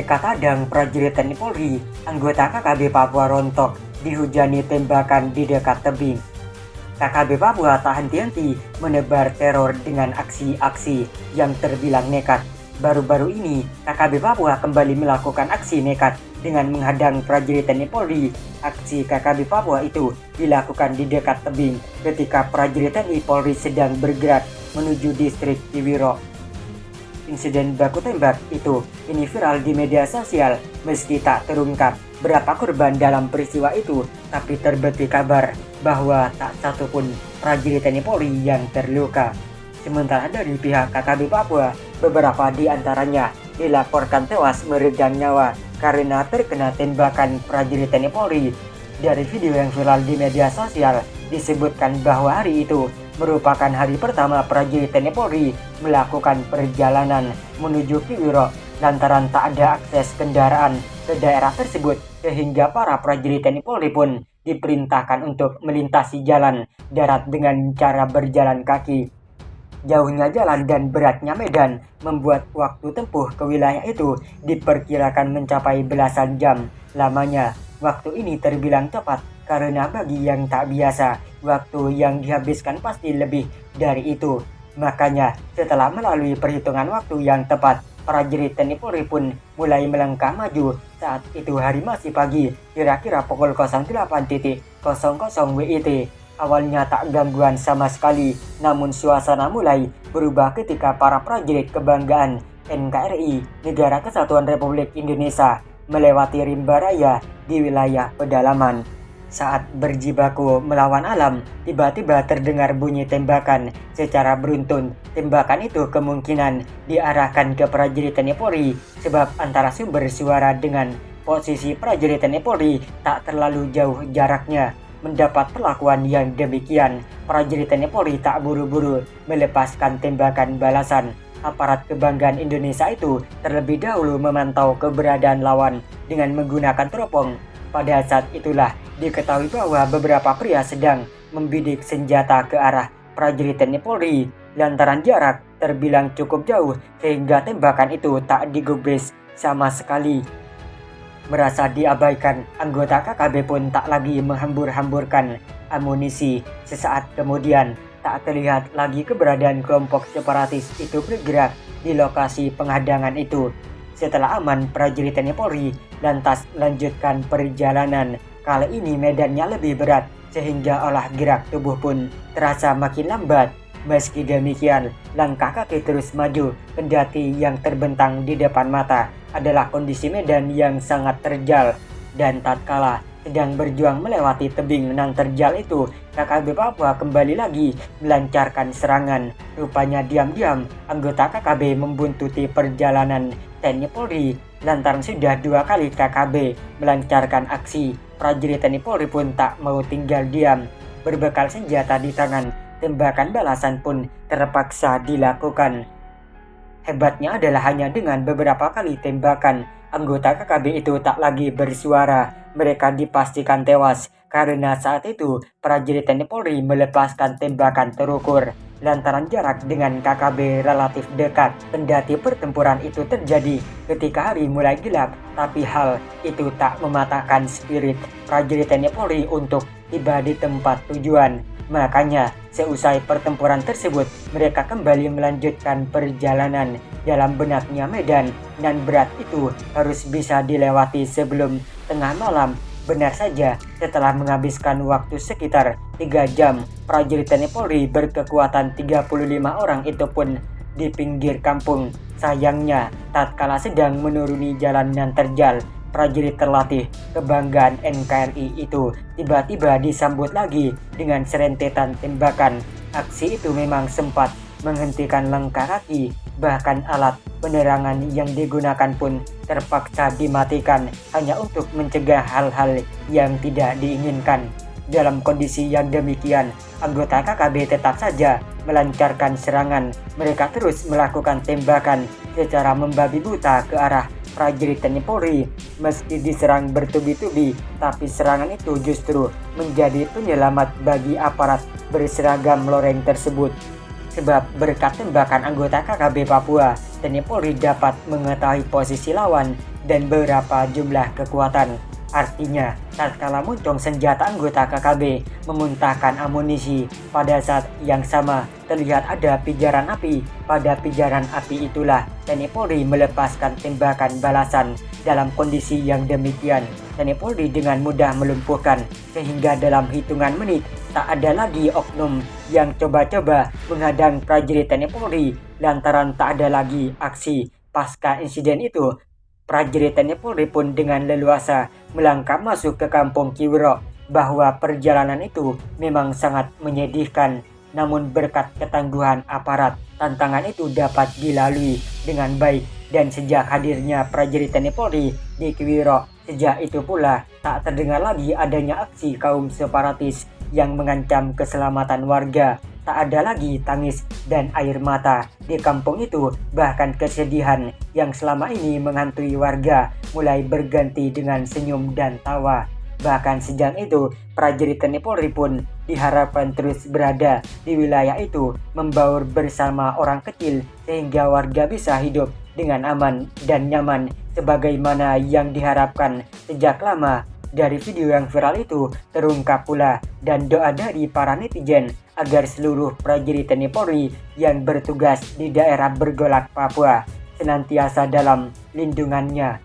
Nekat hadang prajurit TNI Polri, anggota KKB Papua rontok dihujani tembakan di dekat tebing. KKB Papua tak henti-henti menebar teror dengan aksi-aksi yang terbilang nekat. Baru-baru ini, KKB Papua kembali melakukan aksi nekat dengan menghadang prajurit TNI Polri. Aksi KKB Papua itu dilakukan di dekat tebing ketika prajurit TNI Polri sedang bergerak menuju distrik Kiwiro. Insiden baku tembak itu viral di media sosial meski tak terungkap berapa korban dalam peristiwa itu, tapi terbetik kabar bahwa tak satu pun prajurit TNI Polri yang terluka. Sementara dari pihak KKB Papua, beberapa di antaranya dilaporkan tewas meregang nyawa karena terkena tembakan prajurit TNI Polri. Dari video yang viral di media sosial disebutkan bahwa hari itu merupakan hari pertama prajurit TNI Polri melakukan perjalanan menuju Kiwiro lantaran tak ada akses kendaraan ke daerah tersebut, sehingga para prajurit TNI Polri pun diperintahkan untuk melintasi jalan darat dengan cara berjalan kaki. Jauhnya jalan dan beratnya medan membuat waktu tempuh ke wilayah itu diperkirakan mencapai belasan jam lamanya. Waktu ini terbilang cepat karena bagi yang tak biasa, waktu yang dihabiskan pasti lebih dari itu. Makanya setelah melalui perhitungan waktu yang tepat, prajurit TNI Polri pun mulai melangkah maju. Saat itu hari masih pagi, kira-kira pukul 08.00 WIT. Awalnya tak gangguan sama sekali, namun suasana mulai berubah ketika para prajurit kebanggaan NKRI, Negara Kesatuan Republik Indonesia, melewati rimba raya di wilayah pedalaman. Saat berjibaku melawan alam, tiba-tiba terdengar bunyi tembakan secara beruntun. Tembakan itu kemungkinan diarahkan ke prajurit TNI Polri sebab antara sumber suara dengan posisi prajurit TNI Polri tak terlalu jauh jaraknya. Mendapat perlakuan yang demikian, prajurit TNI Polri tak buru-buru melepaskan tembakan balasan. Aparat kebanggaan Indonesia itu terlebih dahulu memantau keberadaan lawan dengan menggunakan teropong. Pada saat itulah diketahui bahwa beberapa pria sedang membidik senjata ke arah prajurit TNI Polri. Lantaran jarak terbilang cukup jauh sehingga tembakan itu tak digubris sama sekali. Merasa diabaikan, anggota KKB pun tak lagi menghambur-hamburkan amunisi. Sesaat kemudian, tak terlihat lagi keberadaan kelompok separatis itu bergerak di lokasi penghadangan itu. Setelah aman, prajurit TNI Polri lantas lanjutkan perjalanan. Kali ini medannya lebih berat sehingga olah gerak tubuh pun terasa makin lambat. Meski demikian, langkah kaki terus maju, kendati yang terbentang di depan mata adalah kondisi medan yang sangat terjal. Dan tatkala sedang berjuang melewati tebing nan terjal itu, KKB Papua kembali lagi melancarkan serangan. Rupanya diam-diam anggota KKB membuntuti perjalanan TNI Polri. Lantaran sudah 2 kali KKB melancarkan aksi, prajurit TNI Polri pun tak mau tinggal diam. Berbekal senjata di tangan, tembakan balasan pun terpaksa dilakukan. Hebatnya adalah hanya dengan beberapa kali tembakan, anggota KKB itu tak lagi bersuara. Mereka dipastikan tewas karena saat itu prajurit TNI Polri melepaskan tembakan terukur. Lantaran jarak dengan KKB relatif dekat, kendati pertempuran itu terjadi ketika hari mulai gelap, tapi hal itu tak mematahkan spirit prajurit TNI Polri untuk tiba di tempat tujuan. Makanya, seusai pertempuran tersebut, mereka kembali melanjutkan perjalanan. Dalam benaknya medan nan berat itu harus bisa dilewati sebelum tengah malam. Benar saja, setelah menghabiskan waktu sekitar 3 jam, prajurit TNI Polri berkekuatan 35 orang itu pun di pinggir kampung. Sayangnya, tatkala sedang menuruni jalan yang terjal, prajurit terlatih kebanggaan NKRI itu tiba-tiba disambut lagi dengan serentetan tembakan. Aksi itu memang sempat menghentikan langkah kaki, bahkan alat penerangan yang digunakan pun terpaksa dimatikan hanya untuk mencegah hal-hal yang tidak diinginkan. Dalam kondisi yang demikian, anggota KKB tetap saja melancarkan serangan. Mereka terus melakukan tembakan secara membabi buta ke arah prajurit TNI Polri. Meski diserang bertubi-tubi, tapi serangan itu justru menjadi penyelamat bagi aparat berseragam loreng tersebut. Sebab berkat tembakan anggota KKB Papua, TNI Polri dapat mengetahui posisi lawan dan beberapa jumlah kekuatan. Artinya, tatkala Moncong senjata anggota KKB memuntahkan amunisi, pada saat yang sama terlihat ada pijaran api. Pada pijaran api itulah TNI Polri melepaskan tembakan balasan. Dalam kondisi yang demikian, TNI Polri dengan mudah melumpuhkan, sehingga dalam hitungan menit tak ada lagi oknum yang coba-coba menghadang prajurit TNI Polri lantaran tak ada lagi aksi. Pasca insiden itu, prajurit TNI Polri pun dengan leluasa melangkah masuk ke kampung Kiwirok. Bahwa perjalanan itu memang sangat menyedihkan, namun berkat ketangguhan aparat, tantangan itu dapat dilalui dengan baik. Dan sejak hadirnya prajurit TNI Polri di Kiwirok, sejak itu pula tak terdengar lagi adanya aksi kaum separatis yang mengancam keselamatan warga. Tak ada lagi tangis dan air mata di kampung itu, bahkan kesedihan yang selama ini menghantui warga mulai berganti dengan senyum dan tawa. Bahkan sejak itu, prajurit TNI Polri pun diharapkan terus berada di wilayah itu, membaur bersama orang kecil sehingga warga bisa hidup dengan aman dan nyaman sebagaimana yang diharapkan sejak lama. Dari video yang viral itu terungkap pula dan doa dari para netizen agar seluruh prajurit TNI Polri yang bertugas di daerah bergolak Papua senantiasa dalam lindungannya.